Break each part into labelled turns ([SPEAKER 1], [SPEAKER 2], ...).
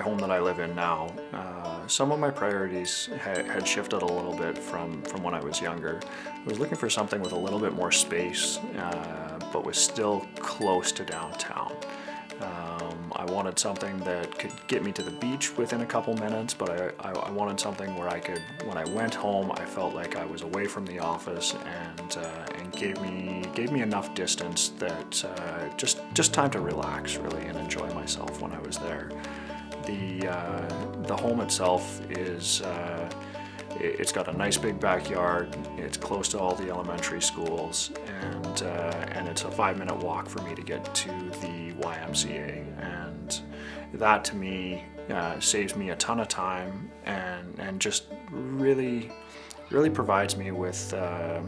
[SPEAKER 1] home that I live in now, some of my priorities had shifted a little bit from when I was younger. I was looking for something with a little bit more space, but was still close to downtown. I wanted something that could get me to the beach within a couple minutes, but I wanted something where I could, when I went home, I felt like I was away from the office and gave me enough distance that just time to relax really and enjoy myself when I was there. The home itself is it's got a nice big backyard. It's close to all the elementary schools, and it's a 5-minute walk for me to get to the YMCA. And that to me saves me a ton of time and just really provides me with a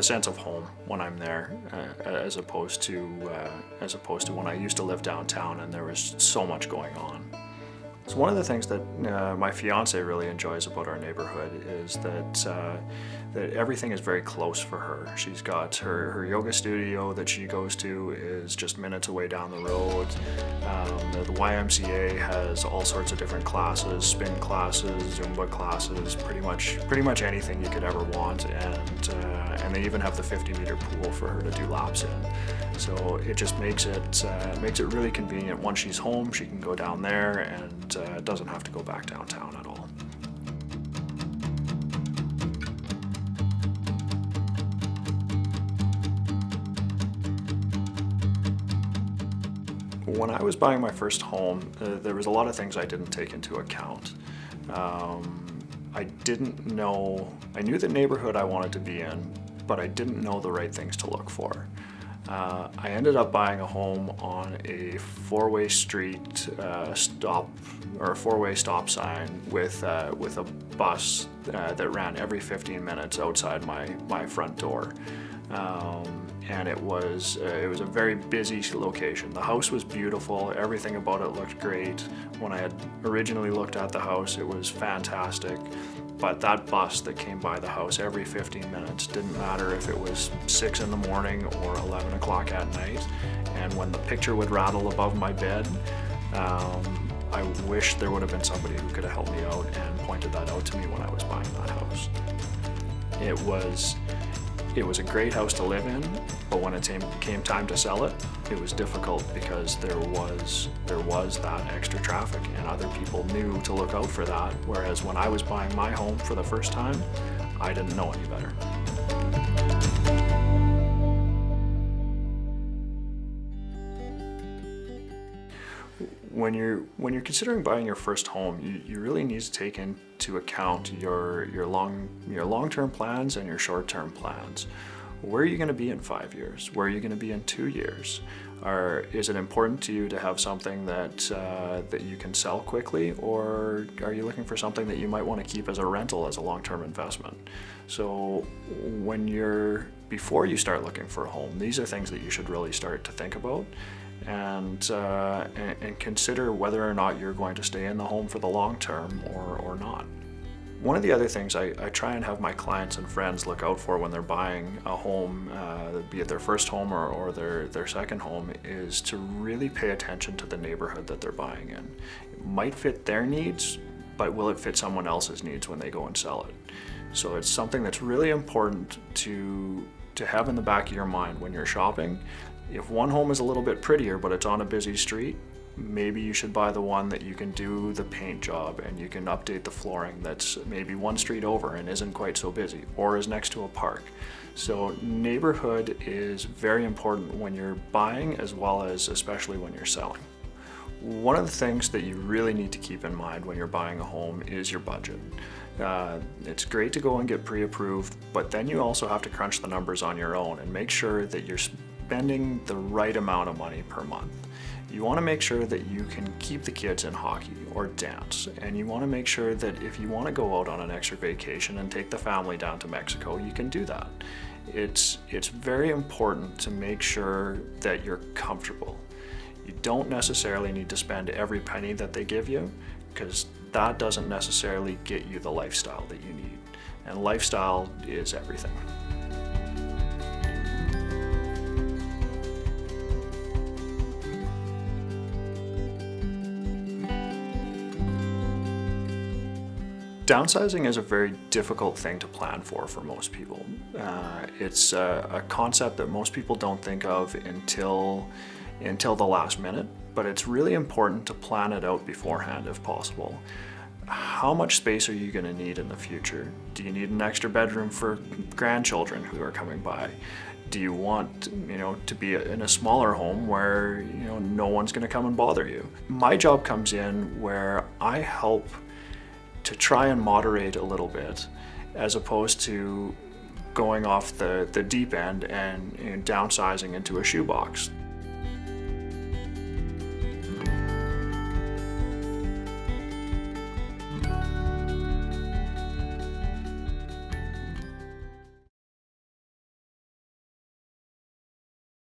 [SPEAKER 1] sense of home when I'm there, as opposed to when I used to live downtown and there was so much going on. So one of the things that my fiance really enjoys about our neighborhood is that everything is very close for her. She's got her yoga studio that she goes to is just minutes away down the road. The YMCA has all sorts of different classes, spin classes, Zumba classes, pretty much anything you could ever want, and they even have the 50-meter pool for her to do laps in. So it just makes it really convenient. Once she's home, she can go down there and doesn't have to go back downtown at all. When I was buying my first home, there was a lot of things I didn't take into account. I knew the neighborhood I wanted to be in, but I didn't know the right things to look for. I ended up buying a home on a four-way street stop, or a four-way stop sign with a bus that ran every 15 minutes outside my front door. And it was a very busy location. The house was beautiful. Everything about it looked great. When I had originally looked at the house, it was fantastic. But that bus that came by the house every 15 minutes, didn't matter if it was 6 in the morning or 11 o'clock at night. And when the picture would rattle above my bed, I wish there would have been somebody who could have helped me out and pointed that out to me when I was buying that house. It was a great house to live in, but when it came time to sell it, it was difficult because there was that extra traffic and other people knew to look out for that, whereas when I was buying my home for the first time, I didn't know any better. When you're considering buying your first home, you really need to take into account your long-term plans and your short-term plans. Where are you going to be in 5 years? Where are you going to be in 2 years? Is it important to you to have something that you can sell quickly, or are you looking for something that you might want to keep as a rental, as a long-term investment? So before you start looking for a home, these are things that you should really start to think about and consider whether or not you're going to stay in the home for the long term or not. One of the other things I try and have my clients and friends look out for when they're buying a home, be it their first home or their second home, is to really pay attention to the neighborhood that they're buying in. It might fit their needs, but will it fit someone else's needs when they go and sell it? So it's something that's really important to have in the back of your mind when you're shopping. If one home is a little bit prettier but it's on a busy street, maybe you should buy the one that you can do the paint job and you can update the flooring that's maybe one street over and isn't quite so busy, or is next to a park. So neighborhood is very important when you're buying, as well as especially when you're selling. One of the things that you really need to keep in mind when you're buying a home is your budget. It's great to go and get pre-approved, but then you also have to crunch the numbers on your own and make sure that you're spending the right amount of money per month. You want to make sure that you can keep the kids in hockey or dance, and you want to make sure that if you want to go out on an extra vacation and take the family down to Mexico, you can do that. It's very important to make sure that you're comfortable. You don't necessarily need to spend every penny that they give you, because that doesn't necessarily get you the lifestyle that you need. And lifestyle is everything. Downsizing is a very difficult thing to plan for most people. It's a concept that most people don't think of until the last minute, but it's really important to plan it out beforehand if possible. How much space are you going to need in the future? Do you need an extra bedroom for grandchildren who are coming by? Do you want, to be in a smaller home where, no one's going to come and bother you? My job comes in where I help to try and moderate a little bit, as opposed to going off the deep end and downsizing into a shoebox.